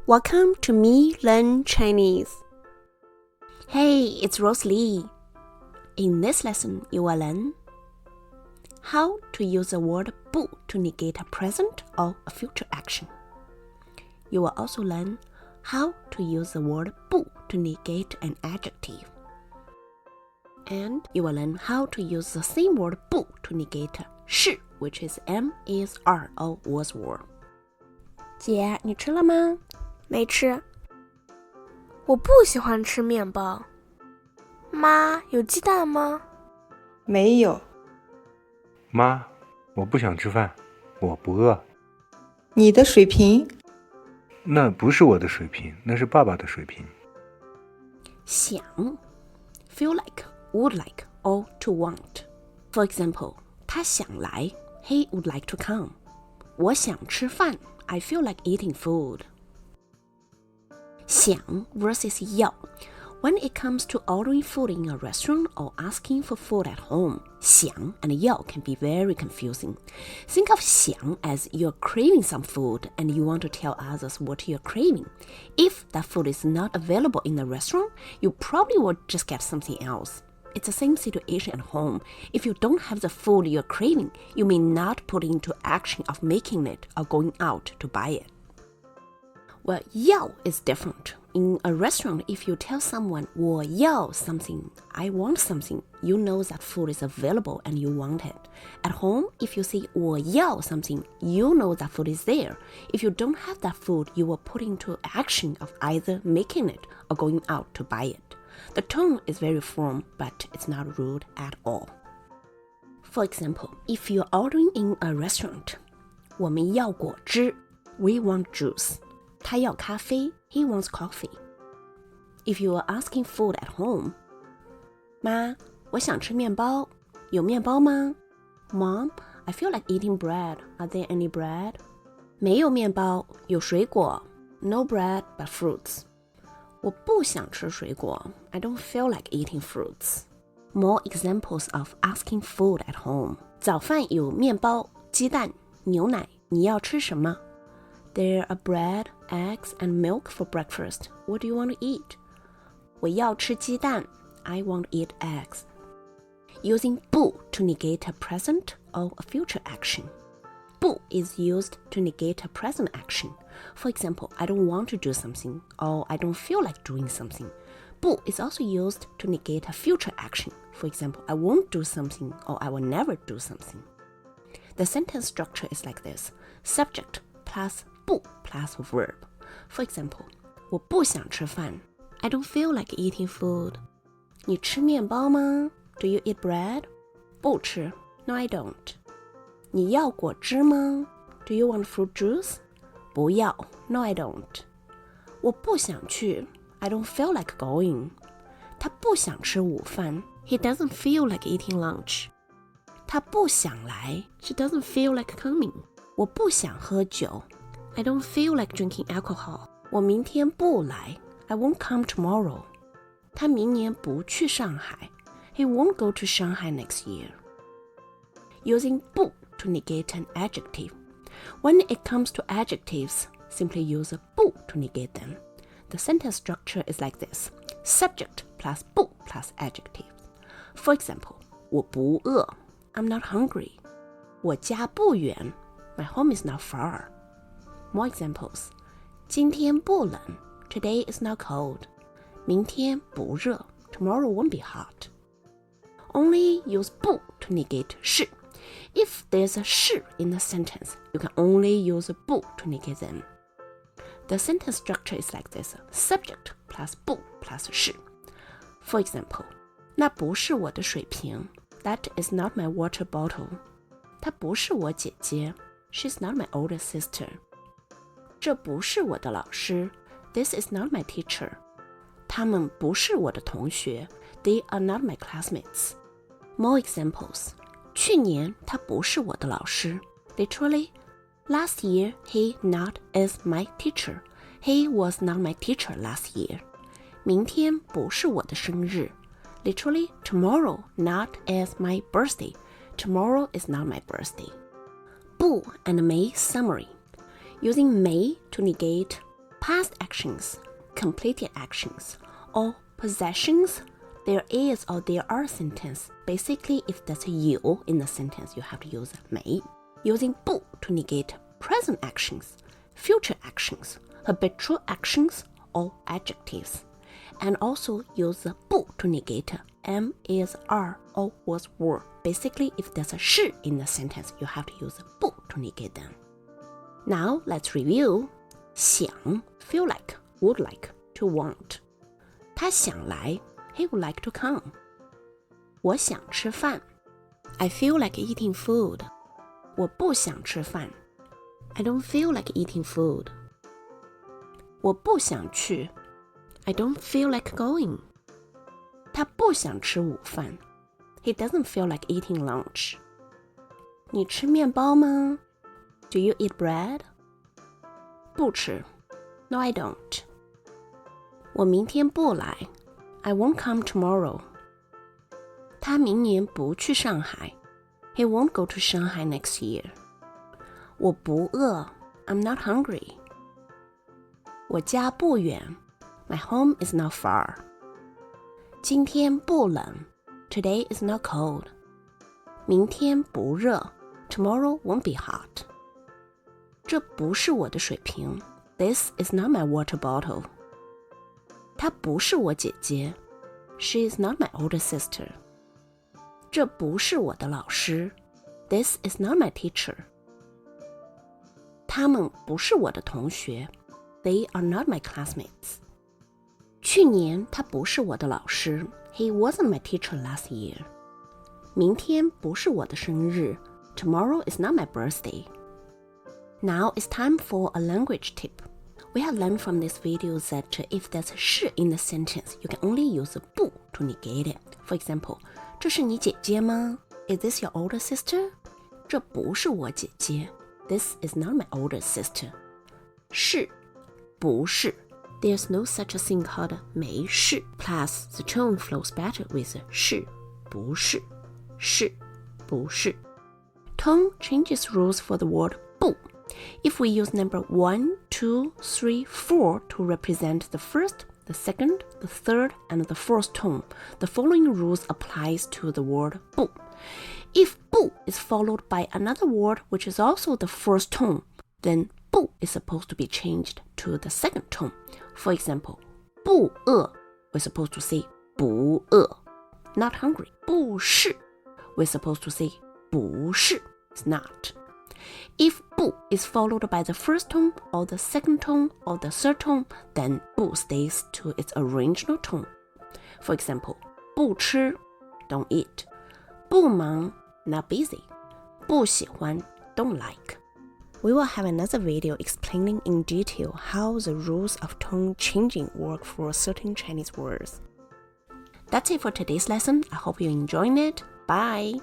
Welcome to MeeLearn-Chinese. Hey, it's Rose Lee. In this lesson, you will learn how to use the word 不 to negate a present or a future action. You will also learn how to use the word 不 to negate an adjective. And you will learn how to use the same word 不 to negate 是 which is am, is, are, or was, were. 姐，你吃了吗？没吃。我不喜欢吃面包。妈，有鸡蛋吗？没有。妈，我不想吃饭，我不饿。你的水瓶？那不是我的水瓶，那是爸爸的水瓶。想 feel like, would like, or to want. For example, 他想来 he would like to come. 我想吃饭 I feel like eating food. 想 versus 要 When it comes to ordering food in a restaurant or asking for food at home, 想 and 要 can be very confusing. Think of 想 as you're craving some food and you want to tell others what you're craving. If that food is not available in the restaurant, you probably will just get something else. It's the same situation at home. If you don't have the food you're craving, you may not put into action of making it or going out to buy it. Well, 要 is different. In a restaurant, if you tell someone 我要 something, I want something, you know that food is available and you want it. At home, if you say 我要 something, you know that food is there. If you don't have that food, you will put into action of either making it or going out to buy it. The tone is very firm, but it's not rude at all. For example, if you're ordering in a restaurant, 我们要果汁 we want juice. 他要咖啡 he wants coffee. If you are asking food at home, 妈，我想吃面包，有面包吗？ Mom, I feel like eating bread. Are there any bread? 没有面包，有水果 No bread but fruits. 我不想吃水果 I don't feel like eating fruits. More examples of asking food at home. 早饭有面包、鸡蛋、牛奶，你要吃什么？There are bread, eggs, and milk for breakfast. What do you want to eat? 我要吃鸡蛋 I want to eat eggs. Using 不 to negate a present or a future action. 不 is used to negate a present action. For example, I don't want to do something or I don't feel like doing something. 不 is also used to negate a future action. For example, I won't do something or I will never do something. The sentence structure is like this. Subject plus 不 plus verb. For example, 我不想吃饭 I don't feel like eating food. 你吃面包吗 Do you eat bread? 不吃 No, I don't. 你要果汁吗 Do you want fruit juice? 不要 No, I don't. 我不想去 I don't feel like going. 他不想吃午饭 He doesn't feel like eating lunch. 他不想来 She doesn't feel like coming. 我不想喝酒I don't feel like drinking alcohol. 我明天不来 I won't come tomorrow. 他明年不去上海 He won't go to Shanghai next year. Using 不 to negate an adjective. When it comes to adjectives, simply use 不 to negate them. The sentence structure is like this. Subject plus 不 plus adjective. For example, 我不饿 I'm not hungry. 我家不远 My home is not far. More examples. 今天不冷 Today is not cold. 明天不热 Tomorrow won't be hot. Only use 不 to negate 是 If there's a 是 in the sentence, you can only use 不 to negate them. The sentence structure is like this. Subject plus 不 plus 是 For example, 那不是我的水瓶 That is not my water bottle. 她不是我姐姐 She's not my older sister. 这不是我的老师 This is not my teacher. 他们不是我的同学 They are not my classmates. More examples. 去年他不是我的老师 Literally, last year he not is my teacher. He was not my teacher last year. 明天不是我的生日 Literally, tomorrow not is my birthday. Tomorrow is not my birthday. 不 and may summary. Using may to negate past actions, completed actions, or possessions, there is or there are sentence. Basically, if there's a you in the sentence, you have to use 没. Using 不 to negate present actions, future actions, habitual actions, or adjectives. And also use 不 to negate am, is, are, or was, were. Basically, if there's a 是 in the sentence, you have to use 不 to negate them. Now, let's review. 想 feel like, would like, to want. 他想来 he would like to come. 我想吃饭 I feel like eating food. 我不想吃饭 I don't feel like eating food. 我不想去 I don't feel like going. 他不想吃午饭 He doesn't feel like eating lunch. 你吃面包吗 Do you eat bread? 不吃 No, I don't. 我明天不来 I won't come tomorrow. 他明年不去上海 He won't go to Shanghai next year. 我不饿 I'm not hungry. 我家不远 My home is not far. 今天不冷 Today is not cold. 明天不热 Tomorrow won't be hot. 这不是我的水瓶 This is not my water bottle. 她不是我姐姐 She is not my older sister. 这不是我的老师 This is not my teacher. 他们不是我的同学 They are not my classmates. 去年他不是我的老师 He wasn't my teacher last year. 明天不是我的生日 Tomorrow is not my birthday. Now it's time for a language tip. We have learned from this video that if there's a 是 in the sentence, you can only use 不 to negate it. For example, 这是你姐姐吗 Is this your older sister? 这不是我姐姐 This is not my older sister. 是不是 There's no such a thing called 没是 Plus, the tone flows better with 是不是是不是 Tone changes rules for the word 不 If we use number 1, 2, 3, 4 to represent the first, the second, the third, and the fourth tone, the following rules applies to the word 不 If 不 is followed by another word which is also the first tone, then 不 is supposed to be changed to the second tone. For example, 不饿 we're supposed to say 不饿 not hungry. 不是 we're supposed to say 不是 it's not. If 不 is followed by the first tone or the second tone or the third tone, then 不 stays to its original tone. For example, 不吃 don't eat. 不忙 not busy. 不喜欢 don't like. We will have another video explaining in detail how the rules of tone changing work for certain Chinese words. That's it for today's lesson. I hope you're enjoying it. Bye!